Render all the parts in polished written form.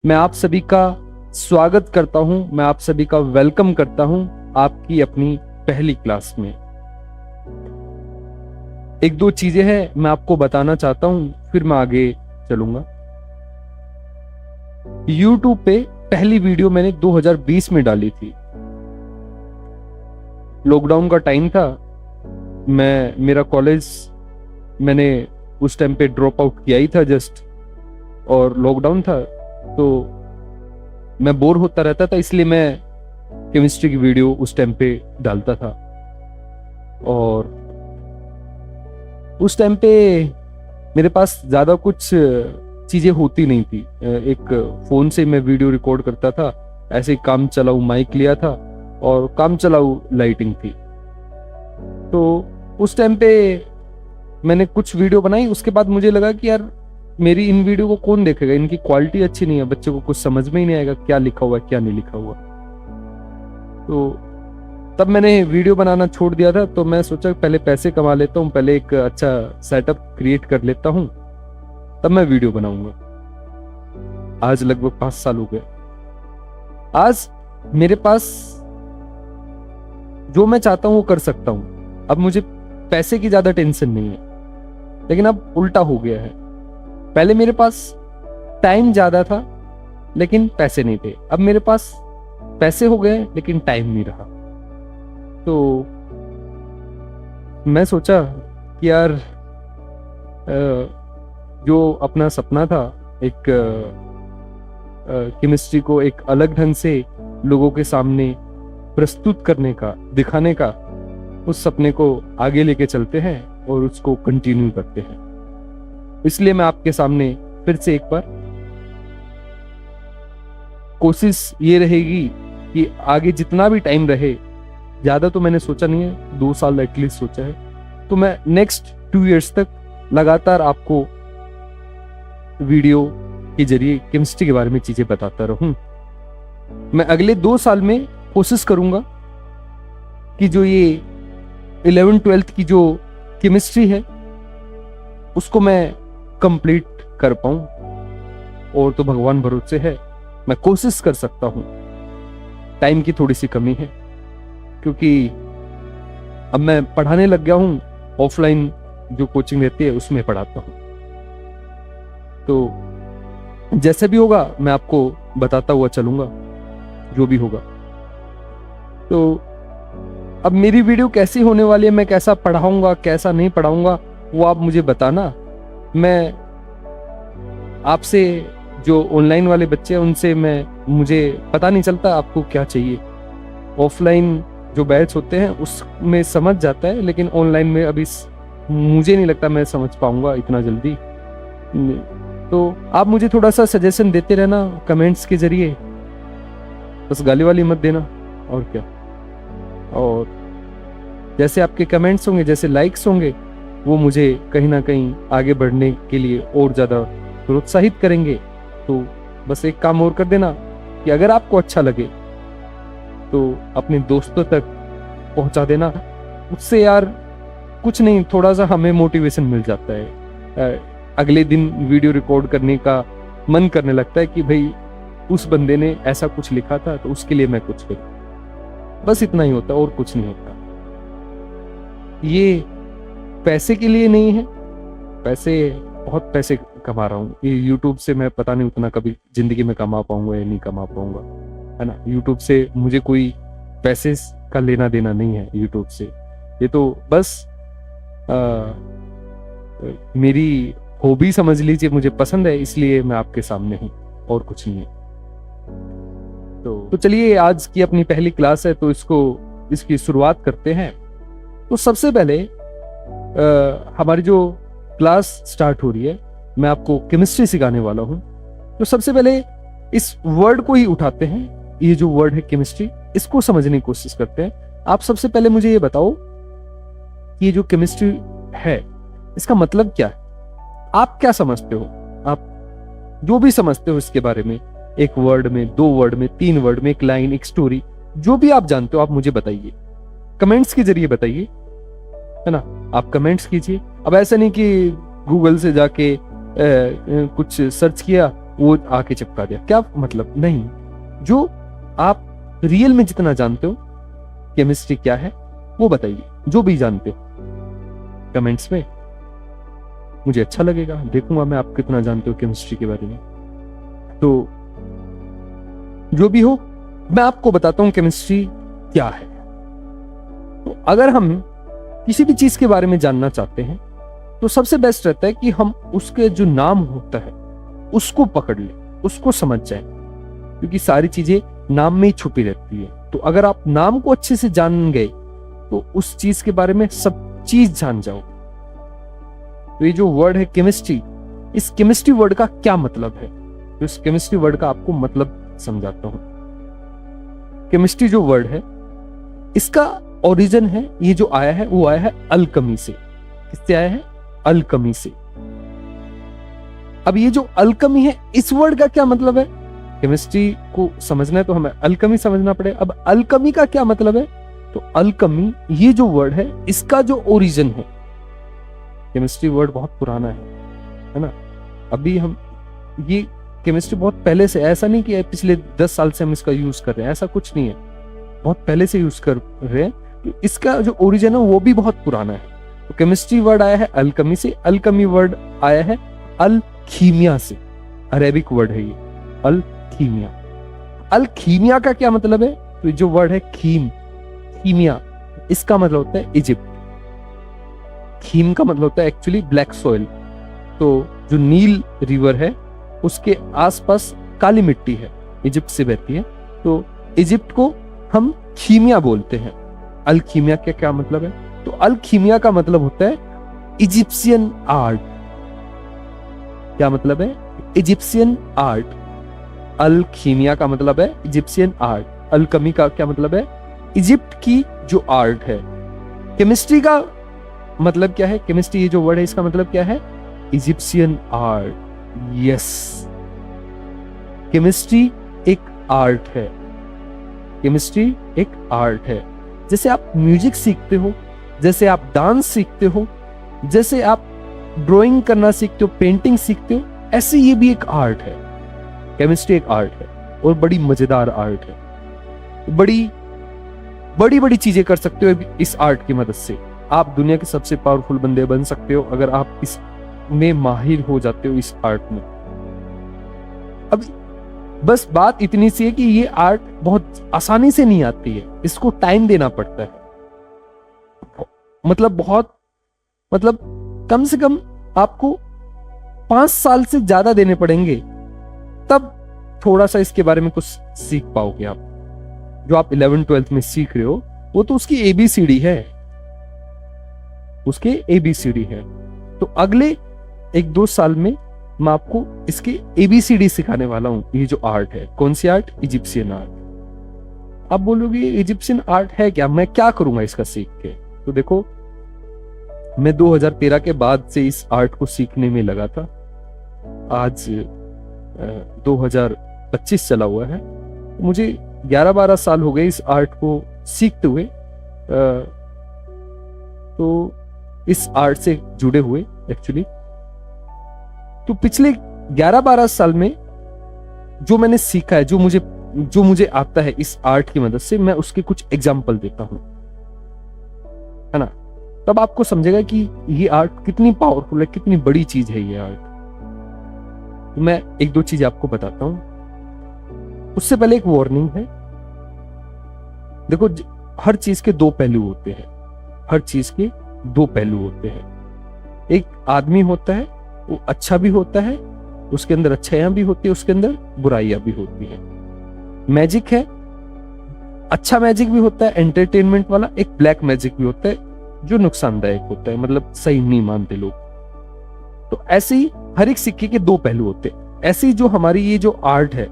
मैं आप सभी का स्वागत करता हूं, मैं आप सभी का वेलकम करता हूं आपकी अपनी पहली क्लास में। एक दो चीजें हैं मैं आपको बताना चाहता हूं, फिर मैं आगे चलूंगा। YouTube पे पहली वीडियो मैंने 2020 में डाली थी। लॉकडाउन का टाइम था, मेरा कॉलेज मैंने उस टाइम पे ड्रॉप आउट किया ही था जस्ट, और लॉकडाउन था तो मैं बोर होता रहता था, इसलिए मैं केमिस्ट्री की वीडियो उस टाइम पे डालता था। और उस टाइम पे मेरे पास ज़्यादा कुछ चीज़ें होती नहीं थी। एक फ़ोन से मैं वीडियो रिकॉर्ड करता था, ऐसे ही काम चलाऊ माइक लिया था और काम चलाऊ लाइटिंग थी। तो उस टाइम पे मैंने कुछ वीडियो बनाई, उसके बाद मुझे लगा कि यार मेरी इन वीडियो को कौन देखेगा, इनकी क्वालिटी अच्छी नहीं है, बच्चों को कुछ समझ में ही नहीं आएगा क्या लिखा हुआ है क्या नहीं लिखा हुआ। तो तब मैंने वीडियो बनाना छोड़ दिया था। तो मैं सोचा पहले पैसे कमा लेता हूँ, पहले एक अच्छा सेटअप क्रिएट कर लेता हूँ, तब मैं वीडियो बनाऊंगा। आज लगभग 5 साल हो गए। आज मेरे पास जो मैं चाहता हूँ वो कर सकता हूँ। अब मुझे पैसे की ज्यादा टेंशन नहीं है, लेकिन अब उल्टा हो गया है। पहले मेरे पास टाइम ज्यादा था लेकिन पैसे नहीं थे, अब मेरे पास पैसे हो गए लेकिन टाइम नहीं रहा। तो मैं सोचा कि यार जो अपना सपना था, एक केमिस्ट्री को एक अलग ढंग से लोगों के सामने प्रस्तुत करने का, दिखाने का, उस सपने को आगे लेके चलते हैं और उसको कंटिन्यू करते हैं। इसलिए मैं आपके सामने फिर से एक बार कोशिश ये रहेगी कि आगे जितना भी टाइम रहे, ज्यादा तो मैंने सोचा नहीं है, 2 साल एटलीस्ट सोचा है, तो मैं नेक्स्ट 2 इयर्स तक लगातार आपको वीडियो के जरिए केमिस्ट्री के बारे में चीजें बताता रहूं। मैं अगले 2 साल में कोशिश करूंगा कि जो ये 11th-12th की जो केमिस्ट्री है उसको मैं कंप्लीट कर पाऊं, और तो भगवान भरोसे है, मैं कोशिश कर सकता हूं। टाइम की थोड़ी सी कमी है क्योंकि अब मैं पढ़ाने लग गया हूं, ऑफलाइन जो कोचिंग रहती है उसमें पढ़ाता हूं। तो जैसे भी होगा मैं आपको बताता हुआ चलूंगा, जो भी होगा। तो अब मेरी वीडियो कैसी होने वाली है, मैं कैसा पढ़ाऊंगा कैसा नहीं पढ़ाऊंगा, वो आप मुझे बताना। मैं आपसे, जो ऑनलाइन वाले बच्चे हैं उनसे मुझे पता नहीं चलता आपको क्या चाहिए। ऑफलाइन जो बैच होते हैं उसमें समझ जाता है, लेकिन ऑनलाइन में अभी मुझे नहीं लगता मैं समझ पाऊंगा इतना जल्दी। तो आप मुझे थोड़ा सा सजेशन देते रहना कमेंट्स के जरिए, बस गाली वाली मत देना, और क्या। और जैसे आपके कमेंट्स होंगे, जैसे लाइक्स होंगे, वो मुझे कहीं ना कहीं आगे बढ़ने के लिए और ज़्यादा प्रोत्साहित करेंगे। तो बस एक काम और कर देना कि अगर आपको अच्छा लगे तो अपने दोस्तों तक पहुंचा देना। उससे यार कुछ नहीं, थोड़ा सा हमें मोटिवेशन मिल जाता है। अगले दिन वीडियो रिकॉर्ड करने का मन करने लगता है कि भाई उस बंदे ने ऐसा कुछ लिखा था तो उसके लिए मैं कुछ करूं। बस इतना ही होता, और कुछ नहीं होता। ये पैसे के लिए नहीं है, बहुत पैसे कमा रहा हूँ ये यूट्यूब से। मैं पता नहीं उतना कभी जिंदगी में कमा पाऊंगा या नहीं कमा पाऊंगा, है ना। यूट्यूब से मुझे कोई पैसे का लेना देना नहीं है यूट्यूब से। ये तो बस मेरी हॉबी समझ लीजिए, मुझे पसंद है इसलिए मैं आपके सामने हूँ, और कुछ नहीं है। तो चलिए, आज की अपनी पहली क्लास है तो इसकी शुरुआत करते हैं। तो सबसे पहले हमारी जो क्लास स्टार्ट हो रही है, मैं आपको केमिस्ट्री सिखाने वाला हूं। तो सबसे पहले इस वर्ड को ही उठाते हैं, ये जो वर्ड है केमिस्ट्री, इसको समझने की कोशिश करते हैं। आप सबसे पहले मुझे ये बताओ कि ये जो केमिस्ट्री है इसका मतलब क्या है, आप क्या समझते हो? आप जो भी समझते हो इसके बारे में, एक वर्ड में, 2 वर्ड में, 3 वर्ड में, एक लाइन, एक स्टोरी, जो भी आप जानते हो आप मुझे बताइए, कमेंट्स के जरिए बताइए, है ना। आप कमेंट्स कीजिए। अब ऐसा नहीं कि गूगल से जाके कुछ सर्च किया वो आके चिपका दिया, क्या मतलब? नहीं, जो आप रियल में जितना जानते हो केमिस्ट्री क्या है वो बताइए, जो भी जानते हो कमेंट्स में, मुझे अच्छा लगेगा, देखूंगा मैं आप कितना जानते हो केमिस्ट्री के बारे में। तो जो भी हो, मैं आपको बताता हूं केमिस्ट्री क्या है। तो अगर हम किसी भी चीज के बारे में जानना चाहते हैं तो सबसे बेस्ट रहता है कि हम उसके जो नाम होता है उसको पकड़ लें, उसको समझ जाएं, क्योंकि सारी चीजें नाम में ही छुपी रहती है। तो अगर आप नाम को अच्छे से जान गए तो उस चीज के बारे में सब चीज जान जाओ। तो ये जो वर्ड है केमिस्ट्री, इस केमिस्ट्री वर्ड का क्या मतलब है, तो इस केमिस्ट्री वर्ड का आपको मतलब समझाता हूं। केमिस्ट्री जो वर्ड है इसका ओरिजिन है, ये जो आया है वो आया है अल्कमी से। किससे आया है? अल्कमी से। अब ये जो अल्कमी है, इस वर्ड का क्या मतलब है? केमिस्ट्री को समझना है तो हमें अल्कमी समझना पड़े। अब अल्कमी का क्या मतलब है? तो अल्कमी ये जो वर्ड है इसका जो ओरिजिन है, केमिस्ट्री वर्ड बहुत पुराना है ना। अभी हम ये केमिस्ट्री बहुत पहले से, ऐसा नहीं कि पिछले 10 साल से हम इसका यूज कर रहे हैं, ऐसा कुछ नहीं है, बहुत पहले से यूज कर रहे हैं। तो इसका जो ओरिजिन है वो भी बहुत पुराना है। तो केमिस्ट्री वर्ड आया है अल्कमी से, अल्कमी वर्ड आया है अल्कीमिया से, अरेबिक वर्ड है ये अल्कीमिया। अल्कीमिया का क्या मतलब है? तो जो वर्ड है कीमिया, इसका मतलब होता है इजिप्ट। खीम का मतलब होता है एक्चुअली ब्लैक सॉइल। तो जो नील रिवर है उसके आसपास काली मिट्टी है, इजिप्ट से बहती है, तो इजिप्ट को हम कीमिया बोलते हैं। अल्कीमिया का क्या मतलब है? तो अल्कीमिया का मतलब होता है इजिप्शियन आर्ट। क्या मतलब है? Egyptian art. अल्कीमिया का मतलब है इजिप्शियन आर्ट। अल्कमी का क्या मतलब है? इजिप्ट की जो आर्ट है। केमिस्ट्री का मतलब क्या है? केमिस्ट्री ये जो वर्ड है इसका मतलब क्या है? Egyptian art. यस, केमिस्ट्री एक आर्ट है। केमिस्ट्री एक आर्ट है। जैसे आप म्यूजिक सीखते हो, जैसे आप डांस सीखते हो, जैसे आप ड्राइंग करना सीखते हो, पेंटिंग सीखते हो, ऐसे ये भी एक आर्ट है। केमिस्ट्री एक आर्ट है और बड़ी मजेदार आर्ट है। बड़ी बड़ी बड़ी चीजें कर सकते हो इस आर्ट की मदद से। आप दुनिया के सबसे पावरफुल बंदे बन सकते हो अगर आप इस में माहिर हो जाते हो, इस आर्ट में। अब बस बात इतनी सी है कि ये आर्ट बहुत आसानी से नहीं आती है, इसको टाइम देना पड़ता है। मतलब कम से कम आपको 5 साल से ज्यादा देने पड़ेंगे, तब थोड़ा सा इसके बारे में कुछ सीख पाओगे आप। जो आप 11th-12th में सीख रहे हो वो तो उसकी ABCD है, उसके ABCD है। तो अगले 1-2 साल में मैं आपको इसके ABCD सिखाने वाला हूं। ये जो आर्ट है, कौन सी आर्ट? Egyptian art. आप बोलोगे इजिप्शियन आर्ट है क्या, मैं क्या करूंगा इसका सीख के? तो देखो, मैं 2013 के बाद से इस आर्ट को सीखने में लगा था। आज 2025 चला हुआ है, मुझे 11-12 साल हो गए इस आर्ट को सीखते हुए। तो इस आर्ट से जुड़े हुए एक्चुअली। तो पिछले 11-12 साल में जो मैंने सीखा है, जो मुझे आता है इस आर्ट की मदद से, मैं उसके कुछ एग्जाम्पल देता हूं, है ना। तब आपको समझेगा कि ये आर्ट कितनी पावरफुल है, कितनी बड़ी चीज है ये आर्ट। तो मैं 1-2 चीज आपको बताता हूं। उससे पहले एक वार्निंग है। देखो, हर चीज के 2 पहलू होते हैं। हर चीज के 2 पहलू होते हैं। एक आदमी होता है, वो अच्छा भी होता है, उसके अंदर अच्छाइयां भी होती है, उसके अंदर बुराइयां भी होती है। मैजिक है, अच्छा मैजिक भी होता है एंटरटेनमेंट वाला, एक ब्लैक मैजिक भी होता है जो नुकसानदायक होता है, मतलब सही नहीं मानते लोग। तो ऐसे ही हर एक सिक्के के 2 पहलू होते हैं। ऐसे ही जो हमारी ये जो आर्ट है,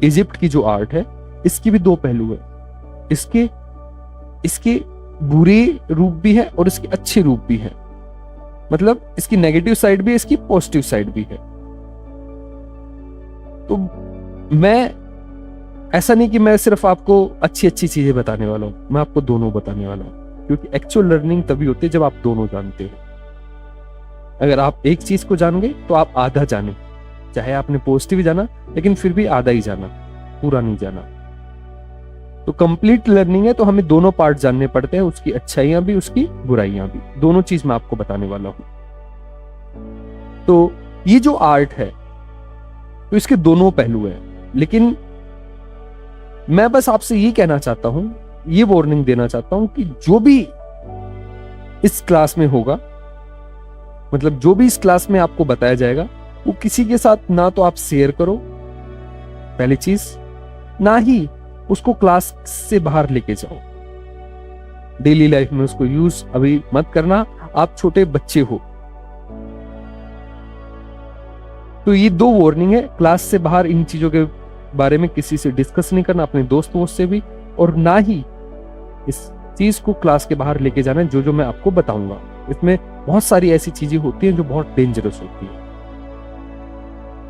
इजिप्ट की जो आर्ट है, इसकी भी 2 पहलू है। इसके बुरे रूप भी है और इसके अच्छे रूप भी है। मतलब इसकी नेगेटिव साइड भी है, इसकी पॉजिटिव साइड भी है। तो मैं ऐसा नहीं कि मैं सिर्फ आपको अच्छी अच्छी चीजें बताने वाला हूं, मैं आपको दोनों बताने वाला हूं, क्योंकि एक्चुअल लर्निंग तभी होती है जब आप दोनों जानते हो। अगर आप एक चीज को जान गए तो आप आधा जाने, चाहे आपने पॉजिटिव जाना, लेकिन फिर भी आधा ही जाना, पूरा नहीं जाना। तो कंप्लीट लर्निंग है तो हमें दोनों पार्ट जानने पड़ते हैं, उसकी अच्छाइयां भी, उसकी बुराइयां भी, दोनों चीज मैं आपको बताने वाला हूं। तो ये जो आर्ट है तो इसके दोनों पहलू हैं, लेकिन मैं बस आपसे ये कहना चाहता हूं, ये वार्निंग देना चाहता हूं कि जो भी इस क्लास में होगा, मतलब जो भी इस क्लास में आपको बताया जाएगा, वो किसी के साथ ना तो आप शेयर करो, पहली चीज, ना ही उसको क्लास से बाहर लेके जाओ। डेली लाइफ में उसको यूज अभी मत करना, आप छोटे बच्चे हो। तो ये दो वार्निंग है, क्लास से बाहर इन चीजों के बारे में किसी से डिस्कस नहीं करना, अपने दोस्तों से भी, और ना ही इस चीज को क्लास के बाहर लेके जाना, जो मैं आपको बताऊंगा। इसमें बहुत सारी ऐसी चीजें होती हैं जो बहुत डेंजरस होती है।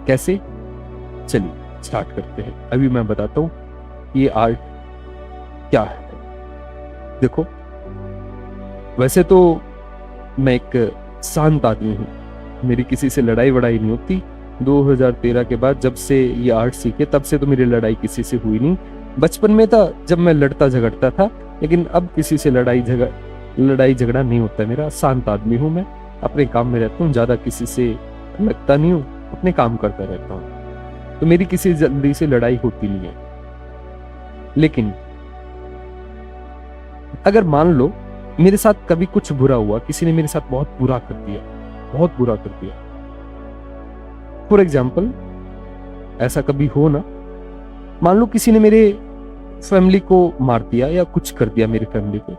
कैसे? चलिए स्टार्ट करते हैं। अभी मैं बताता हूं ये आर्ट क्या है। देखो, वैसे तो मैं एक शांत आदमी हूं, मेरी किसी से लड़ाई वड़ाई नहीं होती। 2013 के बाद जब से ये आर्ट सीखे, तब से तो मेरी लड़ाई किसी से हुई नहीं। बचपन में था जब मैं लड़ता झगड़ता था, लेकिन अब किसी से लड़ाई झगड़ा नहीं होता है मेरा। शांत आदमी हूं मैं, अपने काम में रहता हूँ, ज्यादा किसी से लगता नहीं हूँ, अपने काम करता रहता हूँ, तो मेरी किसी जल्दी से लड़ाई होती नहीं है। लेकिन अगर मान लो मेरे साथ कभी कुछ बुरा हुआ, किसी ने मेरे साथ बहुत बुरा कर दिया, बहुत बुरा कर दिया, फॉर एग्जाम्पल ऐसा कभी हो ना, मान लो किसी ने मेरे फैमिली को मार दिया या कुछ कर दिया मेरी फैमिली को,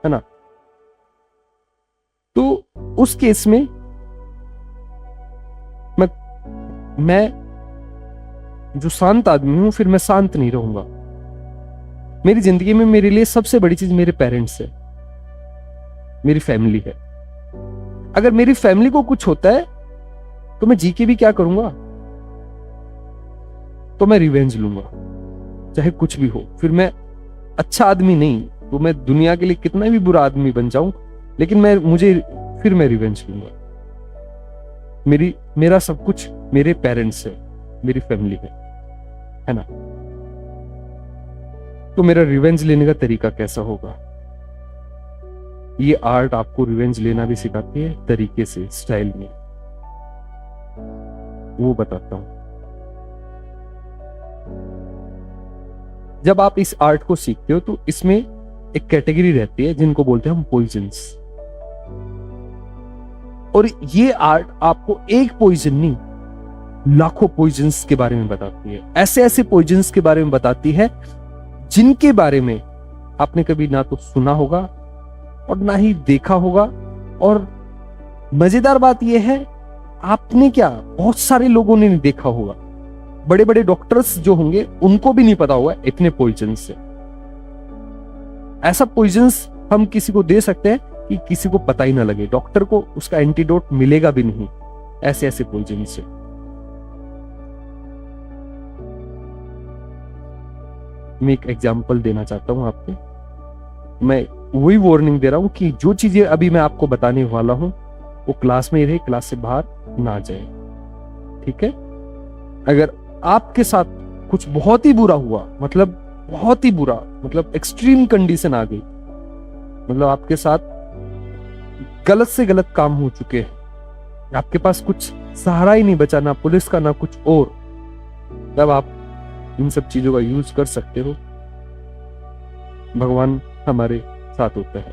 है ना, तो उस केस में मैं जो शांत आदमी हूं, फिर मैं शांत नहीं रहूंगा। मेरी जिंदगी में मेरे लिए सबसे बड़ी चीज मेरे पेरेंट्स है, मेरी फैमिली है। अगर मेरी फैमिली को कुछ होता है तो मैं जी के भी क्या करूंगा, तो मैं रिवेंज लूंगा, चाहे कुछ भी हो। फिर मैं अच्छा आदमी नहीं, तो मैं दुनिया के लिए कितना भी बुरा आदमी बन जाऊं, लेकिन फिर मैं रिवेंज लूंगा। मेरा सब कुछ मेरे पेरेंट्स है, मेरी फैमिली है ना। तो मेरा रिवेंज लेने का तरीका कैसा होगा? ये आर्ट आपको रिवेंज लेना भी सिखाती है, तरीके से, स्टाइल में, वो बताता हूं। जब आप इस आर्ट को सीखते हो तो इसमें एक कैटेगरी रहती है जिनको बोलते हैं हम पॉइजन्स। और ये आर्ट आपको एक पॉइजन नहीं, लाखों पॉइजन्स के बारे में बताती है। ऐसे ऐसे पॉइजन्स के बारे में बताती है जिनके बारे में आपने कभी ना तो सुना होगा और ना ही देखा होगा। और मजेदार बात यह है, आपने क्या, बहुत सारे लोगों ने नहीं देखा होगा। बड़े बड़े डॉक्टर्स जो होंगे उनको भी नहीं पता होगा इतने पॉइजन्स से। ऐसा पॉइजन्स हम किसी को दे सकते हैं कि किसी को पता ही ना लगे, डॉक्टर को उसका एंटीडोट मिलेगा भी नहीं, ऐसे ऐसे पॉइजन से। मैं एक एग्जांपल देना चाहता हूं आपको। मैं वही वार्निंग दे रहा हूं कि जो चीजें अभी मैं आपको बताने वाला हूं वो क्लास में ही रहे, क्लास से बाहर ना जाए, ठीक है। अगर आपके साथ कुछ बहुत ही बुरा हुआ, मतलब बहुत ही बुरा, मतलब एक्सट्रीम कंडीशन आ गई, मतलब आपके साथ गलत से गलत काम हो चुके हैं, आपके पास कुछ सहारा ही नहीं बचा, ना पुलिस का ना कुछ और, तब आप इन सब चीजों का यूज कर सकते हो। भगवान हमारे साथ होता है।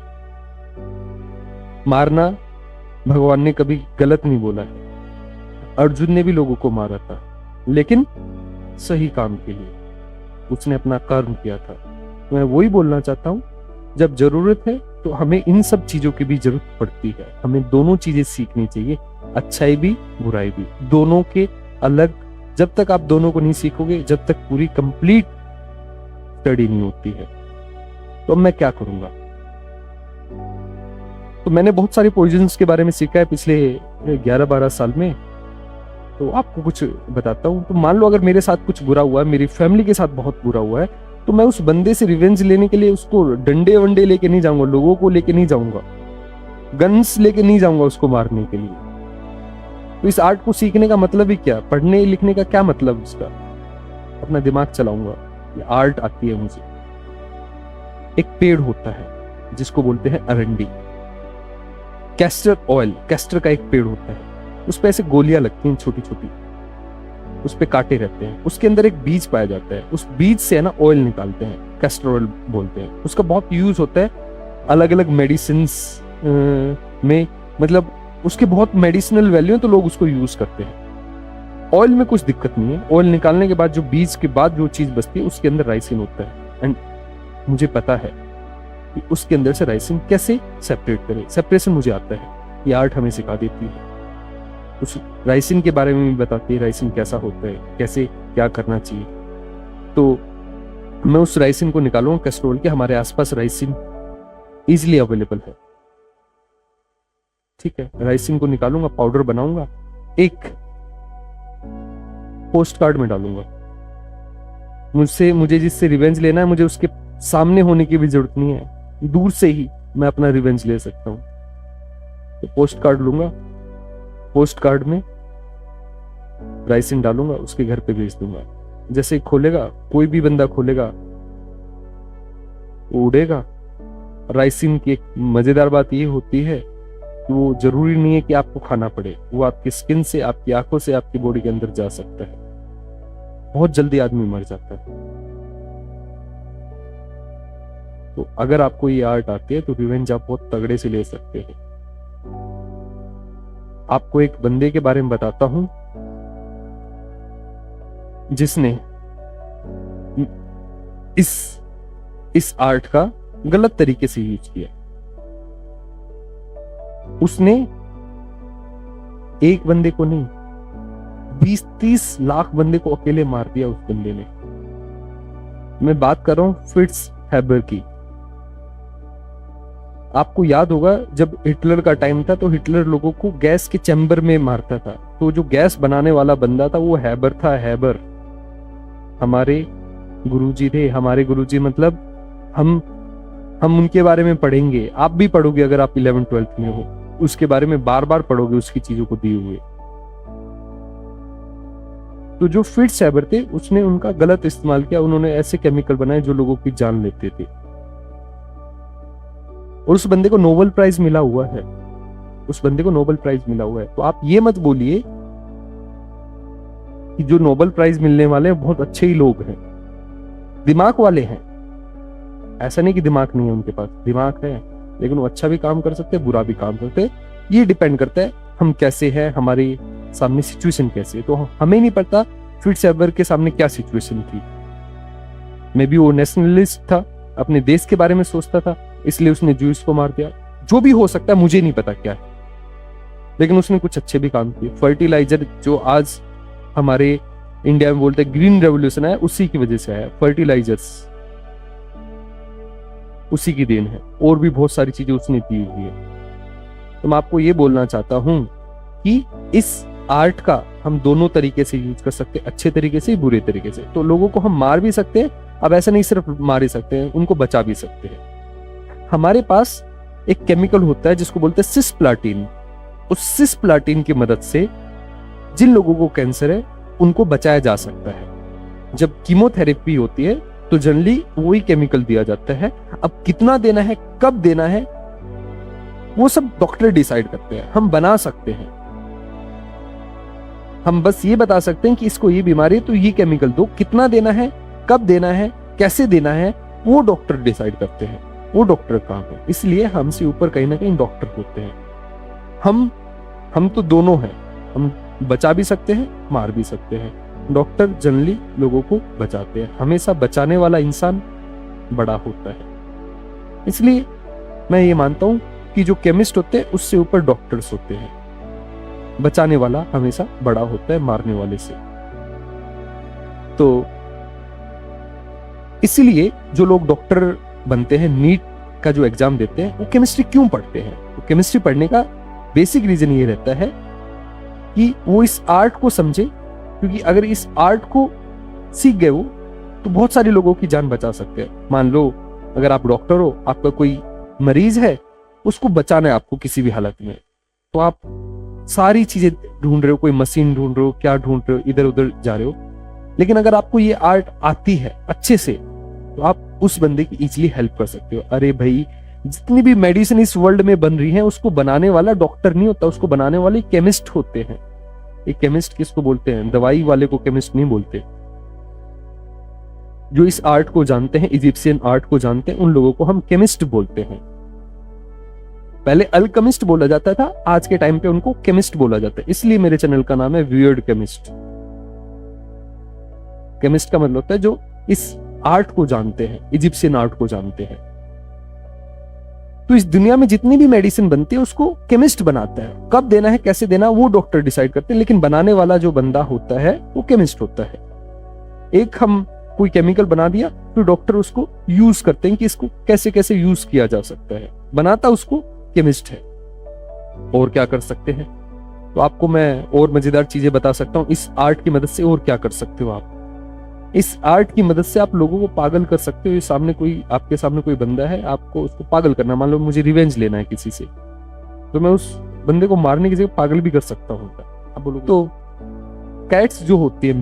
मारना भगवान ने कभी गलत नहीं बोला है। अर्जुन ने भी लोगों को मारा था, लेकिन सही काम के लिए, उसने अपना कर्म किया था। मैं वही बोलना चाहता हूं, जब जरूरत है तो हमें इन सब चीजों की भी जरूरत पड़ती है। हमें दोनों चीजें सीखनी चाहिए, अच्छाई भी बुराई भी, दोनों के अलग। जब तक आप दोनों को नहीं सीखोगे, जब तक पूरी कंप्लीट स्टडी नहीं होती है। तो मैं क्या करूंगा? तो मैंने बहुत सारे पॉइजन्स के बारे में सीखा है पिछले 11-12 साल में, तो आपको कुछ बताता हूं। तो मान लो अगर मेरे साथ कुछ बुरा हुआ है, मेरी फैमिली के साथ बहुत बुरा हुआ है, तो मैं उस बंदे से रिवेंज लेने के लिए उसको डंडे वंडे लेके नहीं जाऊंगा, लोगों को लेके नहीं जाऊंगा, गन्स लेके नहीं जाऊंगा उसको मारने के लिए। तो इस आर्ट को सीखने का मतलब ही क्या, पढ़ने लिखने का क्या मतलब उसका, अपना दिमाग चलाऊंगा, ये आर्ट आती है मुझे। एक पेड़ होता है जिसको बोलते हैं अरंडी, कैस्टर ऑयल, कैस्टर का एक पेड़ होता है, उस पे ऐसे गोलियां लगती हैं छोटी छोटी, उस पे कांटे रहते हैं, उसके अंदर एक बीज पाया जाता है, उस बीज से है ना ऑयल निकालते हैं, कैस्टर ऑयल बोलते हैं। उसका बहुत यूज होता है अलग अलग मेडिसिन में, मतलब उसके बहुत मेडिसिनल वैल्यू है तो लोग उसको यूज करते हैं। ऑयल में कुछ दिक्कत नहीं है, ऑयल निकालने के बाद जो बीज के बाद जो चीज बचती है उसके अंदर राइसिन होता है, एंड मुझे पता है कि उसके अंदर से राइसिन कैसे सेपरेट करें, सेपरेशन मुझे आता है, ये आर्ट हमें सिखा देती है। उस राइसिन के बारे में भी बताती है, राइसिन कैसा होता है, कैसे क्या करना चाहिए। तो मैं उस राइसिन को निकालूंगा कैस्ट्रोल के, हमारे आसपास राइसिन इजीली अवेलेबल है, ठीक है। राइसिन को निकालूंगा, पाउडर बनाऊंगा, एक पोस्ट कार्ड में डालूंगा। मुझे जिससे रिवेंज लेना है, मुझे उसके सामने होने की भी जरूरत नहीं है, दूर से ही मैं अपना रिवेंज ले सकता हूं। तो पोस्ट कार्ड लूंगा, पोस्ट कार्ड में राइसिन डालूंगा, उसके घर पे भेज दूंगा। जैसे खोलेगा, कोई भी बंदा खोलेगा वो उड़ेगा। राइसिन की एक मजेदार बात ये होती है कि वो जरूरी नहीं है कि आपको खाना पड़े, वो आपकी स्किन से, आपकी आंखों से, आपकी बॉडी के अंदर जा सकता है। बहुत जल्दी आदमी मर जाता है। तो अगर आपको ये आर्ट आती है तो रिवेंज आप बहुत तगड़े से ले सकते हैं। आपको एक बंदे के बारे में बताता हूं जिसने इस आर्ट का गलत तरीके से यूज किया। उसने एक बंदे को नहीं, 20-30 लाख बंदे को अकेले मार दिया उस बंदे ने। मैं बात कर रहा हूं फिट्स हैबर की। आपको याद होगा जब हिटलर का टाइम था तो हिटलर लोगों को गैस के चैम्बर में मारता था। तो जो गैस बनाने वाला बंदा था वो हैबर था, हैबर। हमारे गुरुजी थे, हमारे गुरुजी मतलब हम उनके बारे में पढ़ेंगे, आप भी पढ़ोगे अगर आप 11th-12th में हो, उसके बारे में बार बार पढ़ोगे, उसकी चीजों को दिए हुए। तो जो फिट्स हैबर थे उसने उनका गलत इस्तेमाल किया, उन्होंने ऐसे केमिकल बनाए जो लोगों की जान लेते थे, और उस बंदे को नोबेल प्राइज मिला हुआ है, उस बंदे को नोबेल प्राइज मिला हुआ है। तो आप ये मत बोलिए कि जो नोबेल प्राइज मिलने वाले हैं बहुत अच्छे ही लोग हैं, दिमाग वाले हैं। ऐसा नहीं कि दिमाग नहीं है उनके पास, दिमाग है, लेकिन वो अच्छा भी काम कर सकते हैं, बुरा भी काम करते हैं। ये डिपेंड करता है हम कैसे हैं, हमारे सामने सिचुएशन कैसे है। तो हमें नहीं पता फिट्स हैबर के सामने क्या सिचुएशन थी। मे बी वो नेशनलिस्ट था, अपने देश के बारे में सोचता था, इसलिए उसने जूस को मार दिया। जो भी हो सकता है, मुझे नहीं पता क्या है, लेकिन उसने कुछ अच्छे भी काम किए। फर्टिलाइजर जो आज हमारे इंडिया में बोलते हैं ग्रीन रेवोल्यूशन है, उसी की वजह से आया। फर्टिलाइजर्स उसी की देन है, और भी बहुत सारी चीजें उसने दी हुई है। तो मैं आपको ये बोलना चाहता हूं कि इस आर्ट का हम दोनों तरीके से यूज कर सकते हैं, अच्छे तरीके से, बुरे तरीके से। तो लोगों को हम मार भी सकते हैं, अब ऐसा नहीं सिर्फ मार ही सकते हैं, उनको बचा भी सकते हैं। हमारे पास एक केमिकल होता है जिसको बोलते हैं सिस्प्लाटिन। उस सिस्प्लाटिन की मदद से जिन लोगों को कैंसर है उनको बचाया जा सकता है। जब कीमोथेरेपी होती है तो जनरली वही केमिकल दिया जाता है। अब कितना देना है, कब देना है, वो सब डॉक्टर डिसाइड करते हैं, हम बना सकते हैं। हम बस ये बता सकते हैं कि इसको ये बीमारी है तो ये केमिकल दो, कितना देना है, कब देना है, कैसे देना है, वो डॉक्टर डिसाइड करते हैं, वो डॉक्टर का काम है। इसलिए हमसे ऊपर कहीं ना कहीं डॉक्टर होते हैं। हम तो दोनों हैं, हम बचा भी सकते हैं, मार भी सकते हैं। डॉक्टर जनरली लोगों को बचाते हैं, हमेशा बचाने वाला इंसान बड़ा होता है। इसलिए मैं ये मानता हूं कि जो केमिस्ट होते हैं उससे ऊपर डॉक्टर्स होते हैं। बचाने वाला हमेशा बड़ा होता है मारने वाले से। तो इसीलिए जो लोग डॉक्टर बनते हैं, नीट का जो एग्जाम देते हैं, वो केमिस्ट्री क्यों पढ़ते हैं? तो केमिस्ट्री पढ़ने का बेसिक रीजन ये रहता है कि वो इस आर्ट को समझे, क्योंकि अगर इस आर्ट को सीख गए वो तो बहुत सारे लोगों की जान बचा सकते हैं। मान लो अगर आप डॉक्टर हो, आपका कोई मरीज है, उसको बचाना है आपको किसी भी हालत में, तो आप सारी चीजें ढूंढ रहे हो, कोई मशीन ढूंढ रहे हो, क्या ढूंढ रहे हो, इधर उधर जा रहे हो, लेकिन अगर आपको ये आर्ट आती है अच्छे से तो आप उस बंदे की इजीली हेल्प कर सकते हो। अरे भाई, जितनी भी मेडिसिन इस वर्ल्ड में बन रही है उसको बनाने वाला डॉक्टर नहीं होता, उसको बनाने वाले केमिस्ट होते हैं। एक केमिस्ट किसको बोलते हैं? दवाई वाले को केमिस्ट नहीं बोलते। जो इस आर्ट को जानते हैं, इजिप्शियन आर्ट को जानते हैं, उन लोगों को हम केमिस्ट बोलते हैं। पहले अल्केमिस्ट बोला जाता था, आज के टाइम पे उनको केमिस्ट बोला जाता है। इसलिए मेरे चैनल का नाम है वियर्ड केमिस्ट। केमिस्ट का मतलब होता है जो इस आर्ट को जानते हैं, इजिप्शियन आर्ट को जानते हैं। तो इस दुनिया में जितनी भी मेडिसिन बनती है उसको केमिस्ट बनाता है। कब देना है, कैसे देना, वो डॉक्टर डिसाइड करते हैं, लेकिन बनाने वाला जो बंदा होता है वो केमिस्ट होता है। एक हम कोई केमिकल बना दिया, फिर डॉक्टर उसको यूज करते हैं कि इसको कैसे कैसे यूज किया जा सकता है। बनाता उसको केमिस्ट है। और क्या कर सकते हैं, तो आपको मैं और मजेदार चीजें बता सकता हूं इस आर्ट की मदद से। और क्या कर सकते हो आप इस आर्ट की मदद से? आप लोगों को पागल कर सकते हो। आपके सामने कोई बंदा है, आपको उसको पागल करना, मान लो मुझे रिवेंज लेना है किसी से, तो मैं उस बंदे को मारने की जगह पागल भी कर सकता हूँ। आप बोलोगे तो कैट्स जो होती है,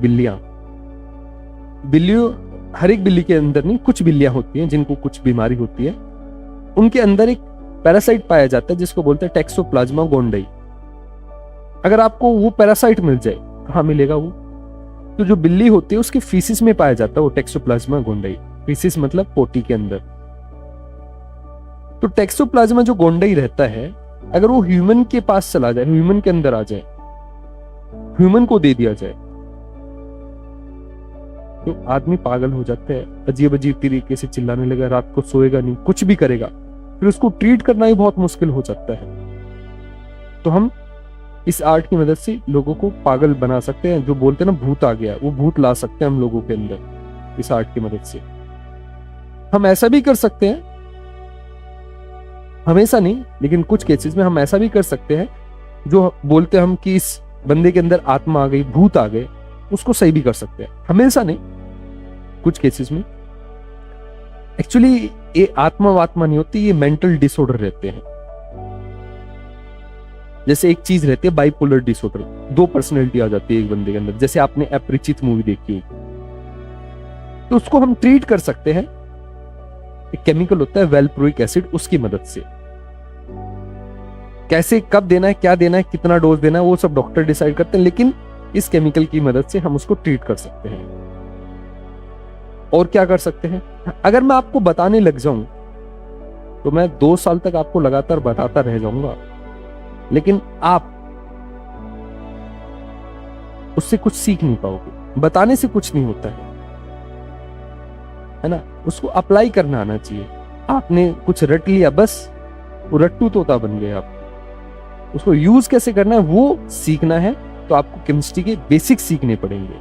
बिल्लियों, हर एक बिल्ली के अंदर नहीं, कुछ बिल्लियां होती हैं जिनको कुछ बीमारी होती है, उनके अंदर एक पैरासाइट पाया जाता है जिसको बोलते हैं टैक्सोप्लाज्मा गोंडई। अगर आपको वो पैरासाइट मिल जाए, कहाँ मिलेगा वो? तो जो बिल्ली होती है उसके फीसिस में पाया जाता है वो टैक्सोप्लाज्मा गोंडई। फीसिस मतलब पोटी के अंदर। तो टैक्सोप्लाज्मा जो गोंडई रहता है, अगर वो ह्यूमन के पास चला जाए, ह्यूमन के अंदर आ जाए, ह्यूमन को दे दिया जाए, तो आदमी पागल हो जाता है, अजीब अजीब तरीके से चिल्लाने लगा, रात को सोएगा नहीं, कुछ भी करेगा। फिर उसको ट्रीट करना ही बहुत मुश्किल हो जाता है। तो हम इस आर्ट की मदद से लोगों को पागल बना सकते हैं। जो बोलते हैं ना भूत आ गया, वो भूत ला सकते हैं हम लोगों के अंदर इस आर्ट की मदद से। हम ऐसा भी कर सकते हैं, हमेशा नहीं लेकिन कुछ केसेस में हम ऐसा भी कर सकते हैं, जो बोलते हैं हम कि इस बंदे के अंदर आत्मा आ गई, भूत आ गए, उसको सही भी कर सकते हैं। हमेशा नहीं, कुछ केसेस में। एक्चुअली ये आत्मा नहीं होती, ये मेंटल डिसऑर्डर रहते हैं। जैसे एक चीज रहती है बाइपोलर डिसऑर्डर, दो पर्सनैलिटी आ जाती है एक बंदे के अंदर। जैसे आपने अपरिचित मूवी देखी होगी, तो उसको हम ट्रीट कर सकते हैं। एक केमिकल होता है वेलप्रोइक एसिड, उसकी मदद से। कैसे, कब देना है, क्या देना है, कितना डोज देना है, वो सब डॉक्टर डिसाइड करते हैं, लेकिन इस केमिकल की मदद से हम उसको ट्रीट कर सकते हैं। और क्या कर सकते हैं? अगर मैं आपको बताने लग जाऊं तो मैं 2 साल तक आपको लगातार बताता रह जाऊंगा, लेकिन आप उससे कुछ सीख नहीं पाओगे। बताने से कुछ नहीं होता है ना? उसको अप्लाई करना आना चाहिए। आपने कुछ रट लिया, बस वो रट्टू तोता बन गए आप। उसको यूज कैसे करना है वो सीखना है, तो आपको केमिस्ट्री के बेसिक सीखने पड़ेंगे।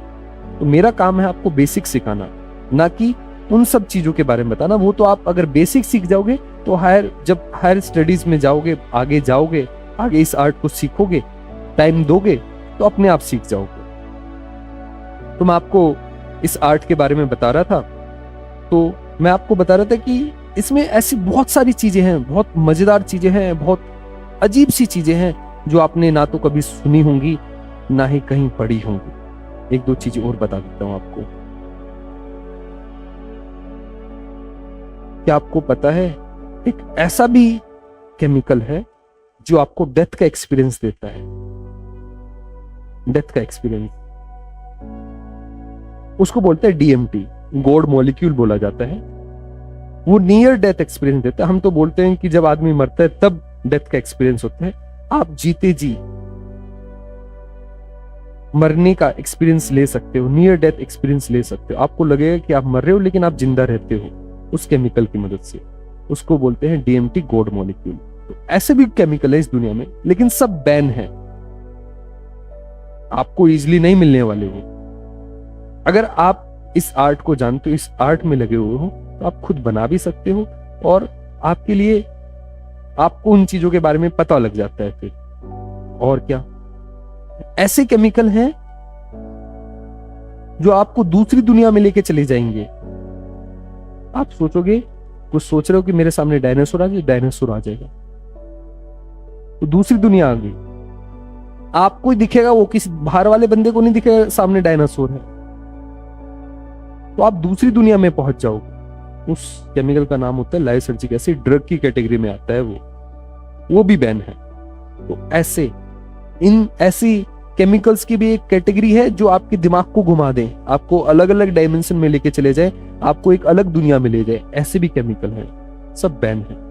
तो मेरा काम है आपको बेसिक सिखाना, ना कि उन सब चीजों के बारे में बताना। वो तो आप अगर बेसिक सीख जाओगे तो जब हायर स्टडीज में जाओगे, आगे जाओगे, आगे इस आर्ट को सीखोगे, टाइम दोगे, तो अपने आप सीख जाओगे। तो मैं आपको इस आर्ट के बारे में बता रहा था, तो मैं आपको बता रहा था कि इसमें ऐसी बहुत सारी चीजें हैं, बहुत मजेदार चीजें हैं, बहुत अजीब सी चीजें हैं जो आपने ना तो कभी सुनी होंगी ना ही कहीं पढ़ी होंगी। 1-2 चीजें और बता देता हूं आपको। क्या आपको पता है एक ऐसा भी केमिकल है जो आपको डेथ का एक्सपीरियंस देता है? डेथ का एक्सपीरियंस, उसको बोलते हैं DMT, गॉड मॉलिक्यूल बोला जाता है। वो नियर डेथ एक्सपीरियंस देता है। हम तो बोलते हैं कि जब आदमी मरता है तब डेथ का एक्सपीरियंस होता है। आप जीते जी मरने का एक्सपीरियंस ले सकते हो, नियर डेथ एक्सपीरियंस ले सकते हो। आपको लगेगा कि आप मर रहे हो लेकिन आप जिंदा रहते हो उस केमिकल की मदद से। उसको बोलते हैं DMT, गॉड मॉलिक्यूल। तो ऐसे भी केमिकल है इस दुनिया में, लेकिन सब बैन है, आपको इजीली नहीं मिलने वाले हो। अगर आप इस आर्ट को जानते हो, इस आर्ट में लगे हुए हो, तो आप खुद बना भी सकते हो, और आपके लिए आपको उन चीजों के बारे में पता लग जाता है फिर। और क्या ऐसे केमिकल हैं जो आपको दूसरी दुनिया में लेके चले जाएंगे। आप सोचोगे, कुछ सोच रहे हो कि मेरे सामने डायनासोर आ जाए, डायनासोर आ जाएगा, तो दूसरी दुनिया आ गई। आपको ही दिखेगा, वो किसी बाहर वाले बंदे को नहीं दिखेगा सामने डायनासोर है। तो आप दूसरी दुनिया में पहुंच जाओगे। उस केमिकल का नाम होता है लाइसर्जिक एसिड, ड्रग की कैटेगरी में आता है वो भी बैन है। तो ऐसी केमिकल्स की भी एक कैटेगरी है जो आपके दिमाग को घुमा दें, आपको अलग अलग डायमेंशन में लेके चले जाए, आपको एक अलग दुनिया में ले जाए, ऐसे भी केमिकल हैं, सब बैन है।